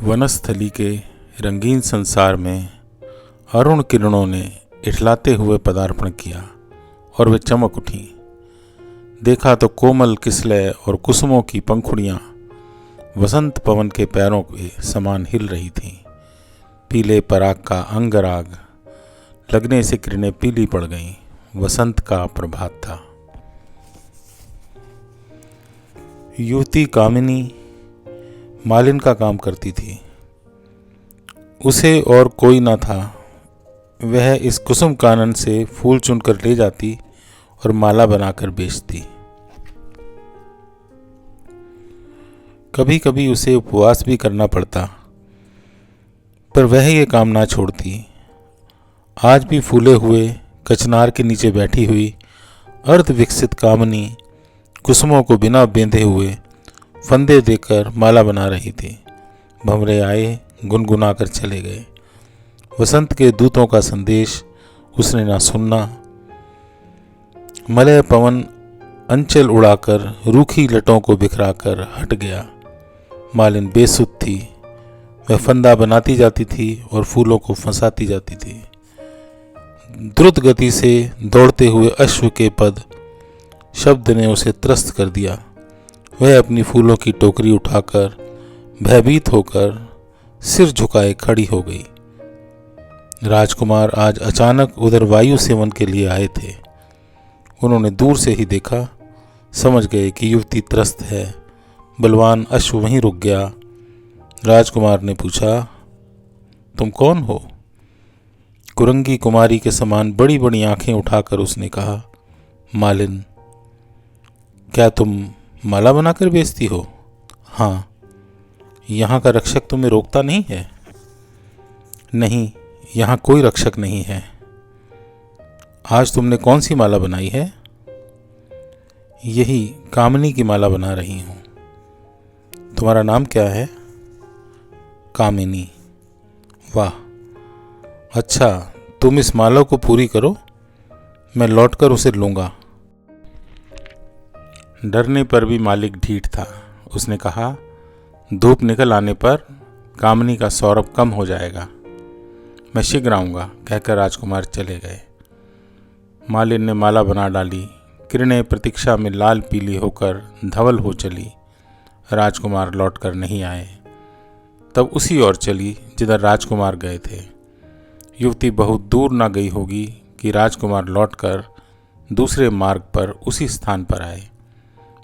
वनस्थली के रंगीन संसार में अरुण किरणों ने इठलाते हुए पदार्पण किया और वे चमक उठीं। देखा तो कोमल किसलय और कुसुमों की पंखुड़ियाँ वसंत पवन के पैरों के समान हिल रही थीं। पीले पराग का अंगराग लगने से किरणें पीली पड़ गईं। वसंत का प्रभात था। युवती कामिनी मालिन का काम करती थी। उसे और कोई न था। वह इस कुसुम कानन से फूल चुनकर ले जाती और माला बनाकर बेचती। कभी कभी उसे उपवास भी करना पड़ता, पर वह ये काम ना छोड़ती। आज भी फूले हुए कचनार के नीचे बैठी हुई अर्ध विकसित कामिनी कुसुमों को बिना बेंधे हुए फंदे देकर माला बना रही थी। भंवरे आए, गुनगुना कर चले गए। वसंत के दूतों का संदेश उसने ना सुना। मलय पवन अंचल उड़ाकर रूखी लटों को बिखराकर हट गया। मालिन बेसुध थी। वह फंदा बनाती जाती थी और फूलों को फंसाती जाती थी। द्रुत गति से दौड़ते हुए अश्व के पद शब्द ने उसे त्रस्त कर दिया। वह अपनी फूलों की टोकरी उठाकर भयभीत होकर सिर झुकाए खड़ी हो गई। राजकुमार आज अचानक उधर वायु सेवन के लिए आए थे। उन्होंने दूर से ही देखा, समझ गए कि युवती त्रस्त है। बलवान अश्व वहीं रुक गया। राजकुमार ने पूछा, तुम कौन हो? कुरंगी कुमारी के समान बड़ी बड़ी आंखें उठाकर उसने कहा, मालिन। क्या तुम माला बनाकर बेचती हो? हाँ। यहाँ का रक्षक तुम्हें रोकता नहीं है? नहीं, यहाँ कोई रक्षक नहीं है। आज तुमने कौन सी माला बनाई है? यही कामिनी की माला बना रही हूँ। तुम्हारा नाम क्या है? कामिनी। वाह, अच्छा, तुम इस माला को पूरी करो, मैं लौटकर उसे लूँगा। डरने पर भी मालिक ढीठ था। उसने कहा, धूप निकल आने पर कामिनी का सौरभ कम हो जाएगा, मैं शीघ्र आऊँगा, कहकर राजकुमार चले गए। मालिन ने माला बना डाली। किरणें प्रतीक्षा में लाल पीली होकर धवल हो चली। राजकुमार लौटकर नहीं आए। तब उसी ओर चली जिधर राजकुमार गए थे। युवती बहुत दूर न गई होगी कि राजकुमार लौटकर दूसरे मार्ग पर उसी स्थान पर आए।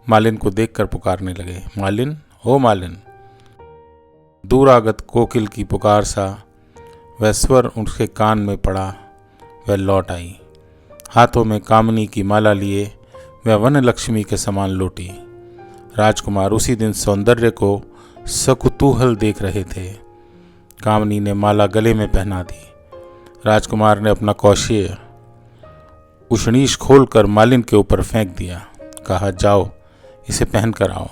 मालिन को देखकर पुकारने लगे, मालिन, ओ मालिन। दूरागत कोकिल की पुकार सा वह स्वर उसके कान में पड़ा। वह लौट आई। हाथों में कामिनी की माला लिए वह वन लक्ष्मी के समान लौटी। राजकुमार उसी दिन सौंदर्य को सकुतूहल देख रहे थे। कामिनी ने माला गले में पहना दी। राजकुमार ने अपना कौशेय उशनीश खोलकर मालिन के ऊपर फेंक दिया। कहा, जाओ, इसे पहन कर आओ।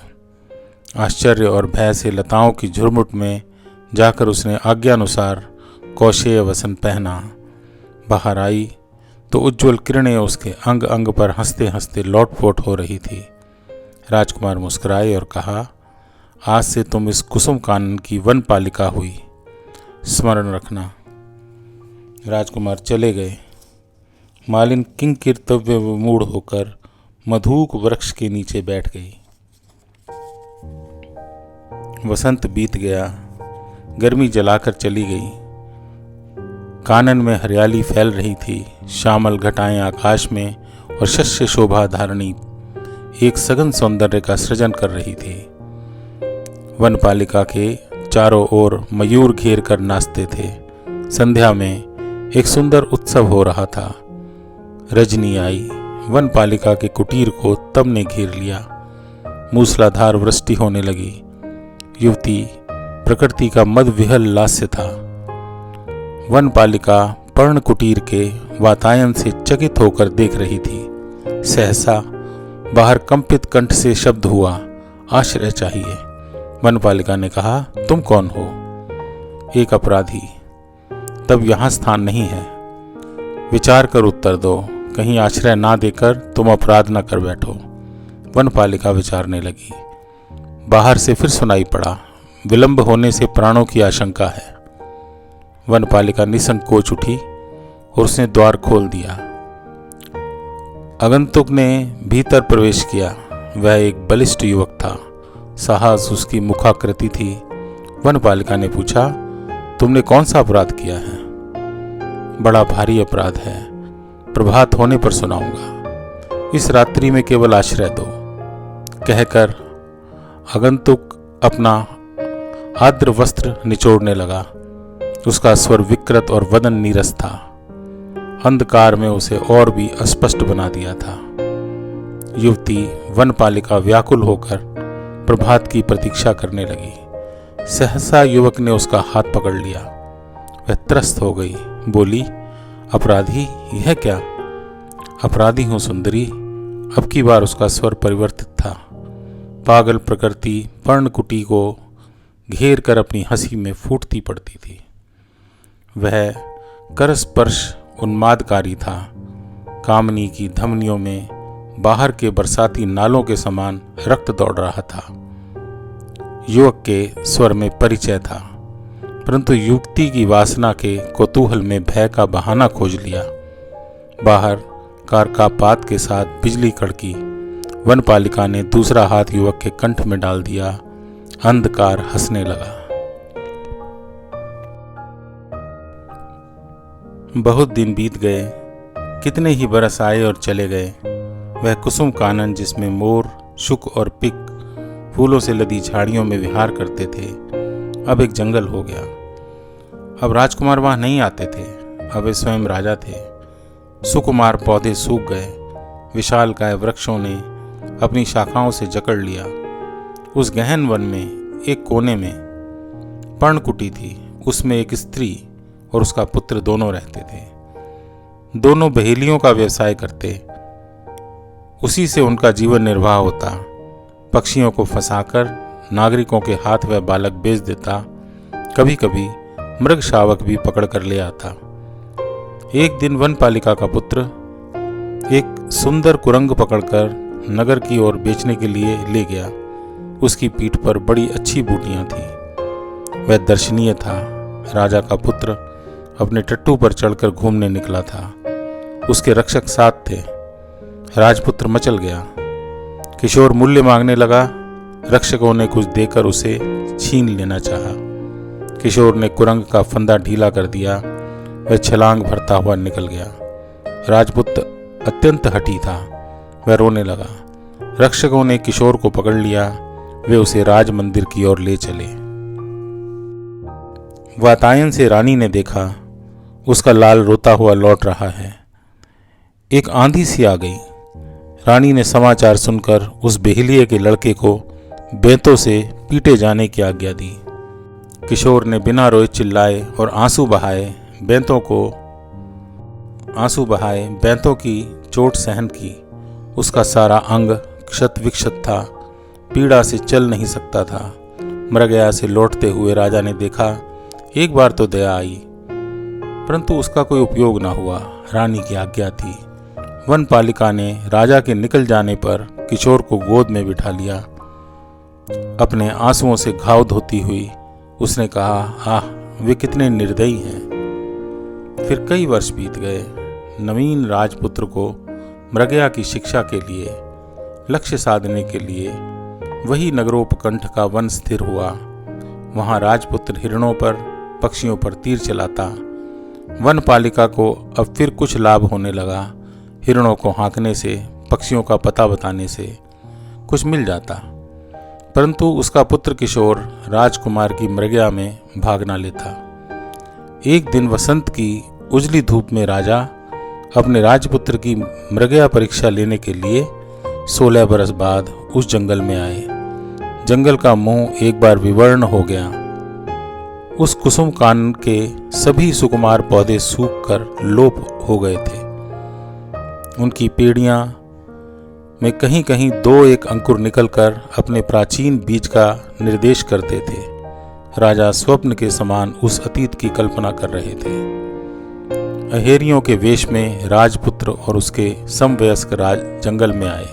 आश्चर्य और भय से लताओं की झुरमुट में जाकर उसने आज्ञानुसार कौशेय वसन पहना। बाहर आई तो उज्ज्वल किरणें उसके अंग अंग पर हंसते हंसते लौटपोट हो रही थी। राजकुमार मुस्कुराए और कहा, आज से तुम इस कुसुम कानन की वन पालिका हुई, स्मरण रखना। राजकुमार चले गए। मालिन किंकिर्तव्य विमूढ़ होकर मधुक वृक्ष के नीचे बैठ गई। वसंत बीत गया। गर्मी जलाकर चली गई। कानन में हरियाली फैल रही थी। श्यामल घटाएं आकाश में और शस्य शोभा धारणी एक सघन सौंदर्य का सृजन कर रही थी। वनपालिका के चारों ओर मयूर घेर कर नाचते थे। संध्या में एक सुंदर उत्सव हो रहा था। रजनी आई। वनपालिका के कुटीर को तब ने घेर लिया। मूसलाधार वृष्टि होने लगी। युवती प्रकृति का मद विहल लास्य था। वनपालिका पर्ण कुटीर के वातायन से चकित होकर देख रही थी। सहसा बाहर कंपित कंठ से शब्द हुआ, आश्रय चाहिए। वनपालिका ने कहा, तुम कौन हो? एक अपराधी। तब यहाँ स्थान नहीं है। विचार कर उत्तर दो, कहीं आश्रय ना देकर तुम अपराध न कर बैठो। वनपालिका विचारने लगी। बाहर से फिर सुनाई पड़ा, विलंब होने से प्राणों की आशंका है। वनपालिका निसंकोच उठी और उसने द्वार खोल दिया। आगंतुक ने भीतर प्रवेश किया। वह एक बलिष्ठ युवक था। साहस उसकी मुखाकृति थी। वनपालिका ने पूछा, तुमने कौन सा अपराध किया है? बड़ा भारी अपराध है, प्रभात होने पर सुनाऊंगा। इस रात्रि में केवल आश्रय दो, कहकर आगंतुक अपना आर्द्र वस्त्र निचोड़ने लगा। उसका स्वर विकृत और वदन नीरस था। अंधकार में उसे और भी अस्पष्ट बना दिया था। युवती वनपालिका व्याकुल होकर प्रभात की प्रतीक्षा करने लगी। सहसा युवक ने उसका हाथ पकड़ लिया। वह त्रस्त हो गई, बोली, अपराधी, यह क्या? अपराधी हूं सुंदरी। अब की बार उसका स्वर परिवर्तित था। पागल प्रकृति पर्णकुटी को घेर कर अपनी हंसी में फूटती पड़ती थी। वह करस्पर्श उन्मादकारी था। कामनी की धमनियों में बाहर के बरसाती नालों के समान रक्त दौड़ रहा था। युवक के स्वर में परिचय था, परंतु युवती की वासना के कौतूहल में भय का बहाना खोज लिया। बाहर कारकापात के साथ बिजली कड़की। वनपालिका ने दूसरा हाथ युवक के कंठ में डाल दिया। अंधकार हंसने लगा। बहुत दिन बीत गए, कितने ही बरस आए और चले गए। वह कुसुम कानन जिसमें मोर, शुक और पिक फूलों से लदी झाड़ियों में विहार करते थे, अब एक जंगल हो गया। अब राजकुमार वहां नहीं आते थे, अब वे स्वयं राजा थे। सुकुमार पौधे सूख गए। विशालकाय वृक्षों ने अपनी शाखाओं से जकड़ लिया। उस गहन वन में एक कोने में पर्णकुटी थी। उसमें एक स्त्री और उसका पुत्र दोनों रहते थे। दोनों बहेलियों का व्यवसाय करते। उसी से उनका जीवन निर्वाह होता। पक्षियों को फंसाकर नागरिकों के हाथ वह बालक बेच देता। कभी कभी मृग शावक भी पकड़ कर ले आता। एक दिन वनपालिका का पुत्र एक सुंदर कुरंग पकड़कर नगर की ओर बेचने के लिए ले गया। उसकी पीठ पर बड़ी अच्छी बूटियां थी। वह दर्शनीय था। राजा का पुत्र अपने टट्टू पर चढ़कर घूमने निकला था। उसके रक्षक साथ थे। राजपुत्र मचल गया। किशोर मूल्य मांगने लगा। रक्षकों ने कुछ देकर उसे छीन लेना चाहा। किशोर ने कुरंग का फंदा ढीला कर दिया। वह छलांग भरता हुआ निकल गया। राजपुत्र अत्यंत हठी था। वह रोने लगा। रक्षकों ने किशोर को पकड़ लिया। वे उसे राज मंदिर की ओर ले चले। वातायन से रानी ने देखा, उसका लाल रोता हुआ लौट रहा है। एक आंधी सी आ गई। रानी ने समाचार सुनकर उस बेहलिए के लड़के को बेंतों से पीटे जाने की आज्ञा दी। किशोर ने बिना रोए चिल्लाए और आंसू बहाए बेंतों की चोट सहन की। उसका सारा अंग क्षत विक्षत था। पीड़ा से चल नहीं सकता था। मृगया से लौटते हुए राजा ने देखा। एक बार तो दया आई, परंतु उसका कोई उपयोग न हुआ। रानी की आज्ञा थी। वनपालिका ने राजा के निकल जाने पर किशोर को गोद में बिठा लिया। अपने आंसुओं से घाव धोती हुई उसने कहा, आह, वे कितने निर्दयी हैं। फिर कई वर्ष बीत गए। नवीन राजपुत्र को मृगया की शिक्षा के लिए, लक्ष्य साधने के लिए वही नगरोपकंठ का वन स्थिर हुआ। वहां राजपुत्र हिरणों पर, पक्षियों पर तीर चलाता। वनपालिका को अब फिर कुछ लाभ होने लगा। हिरणों को हाँकने से, पक्षियों का पता बताने से कुछ मिल जाता, परंतु उसका पुत्र किशोर राजकुमार की मृगया में भाग न लेता। एक दिन वसंत की उजली धूप में राजा अपने राजपुत्र की मृगया परीक्षा लेने के लिए 16 बरस बाद उस जंगल में आए। जंगल का मुंह एक बार विवर्ण हो गया। उस कुसुम कानन के सभी सुकुमार पौधे सूखकर लोप हो गए थे। उनकी पेड़ियां में कहीं कहीं 2-1 अंकुर निकलकर अपने प्राचीन बीज का निर्देश करते थे। राजा स्वप्न के समान उस अतीत की कल्पना कर रहे थे। अहेरियों के वेश में राजपुत्र और उसके समवयस्क राज जंगल में आए।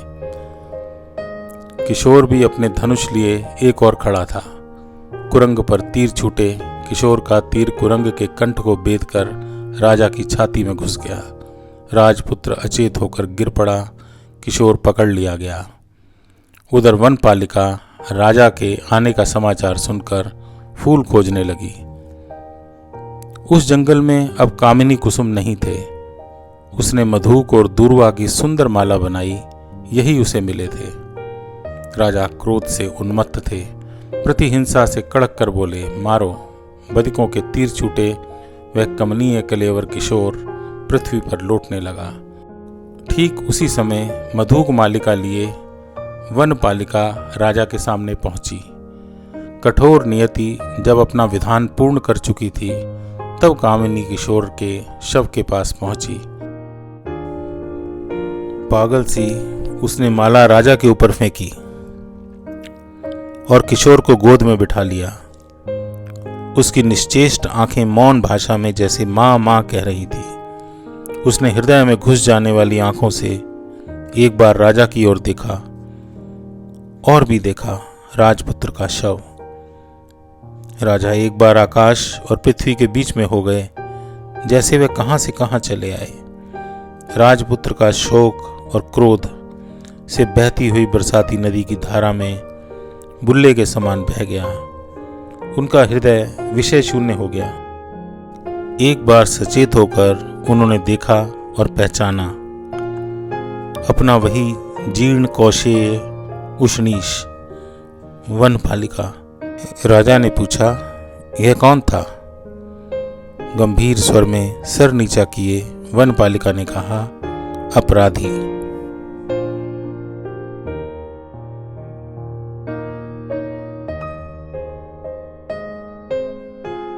किशोर भी अपने धनुष लिए एक और खड़ा था। कुरंग पर तीर छूटे। किशोर का तीर कुरंग के कंठ को बेधकर राजा की छाती में घुस गया। राजपुत्र अचेत होकर गिर पड़ा। किशोर पकड़ लिया गया। उधर वनपालिका राजा के आने का समाचार सुनकर फूल खोजने लगी। उस जंगल में अब कामिनी कुसुम नहीं थे। उसने मधुक और दूर्वा की सुंदर माला बनाई, यही उसे मिले थे। राजा क्रोध से उन्मत्त थे। प्रतिहिंसा से कड़क कर बोले, मारो। बदिकों के तीर छूटे। वह कमनीय कलेवर किशोर पृथ्वी पर लौटने लगा। ठीक उसी समय मधुक मालिका लिए वनपालिका राजा के सामने पहुंची। कठोर नियति जब अपना विधान पूर्ण कर चुकी थी, तब कामिनी किशोर के शव के पास पहुंची। पागल सी उसने माला राजा के ऊपर फेंकी और किशोर को गोद में बिठा लिया। उसकी निश्चेष्ट आंखें मौन भाषा में जैसे माँ माँ कह रही थी। उसने हृदय में घुस जाने वाली आंखों से एक बार राजा की ओर देखा और भी देखा राजपुत्र का शव। राजा एक बार आकाश और पृथ्वी के बीच में हो गए, जैसे वे कहां से कहां चले आए। राजपुत्र का शोक और क्रोध से बहती हुई बरसाती नदी की धारा में बुल्ले के समान बह गया। उनका हृदय विषय शून्य हो गया। एक बार सचेत होकर उन्होंने देखा और पहचाना अपना वही जीर्ण कौशेय उष्णीश वनपालिका। राजा ने पूछा, यह कौन था? गंभीर स्वर में सर नीचा किए वनपालिका ने कहा, अपराधी।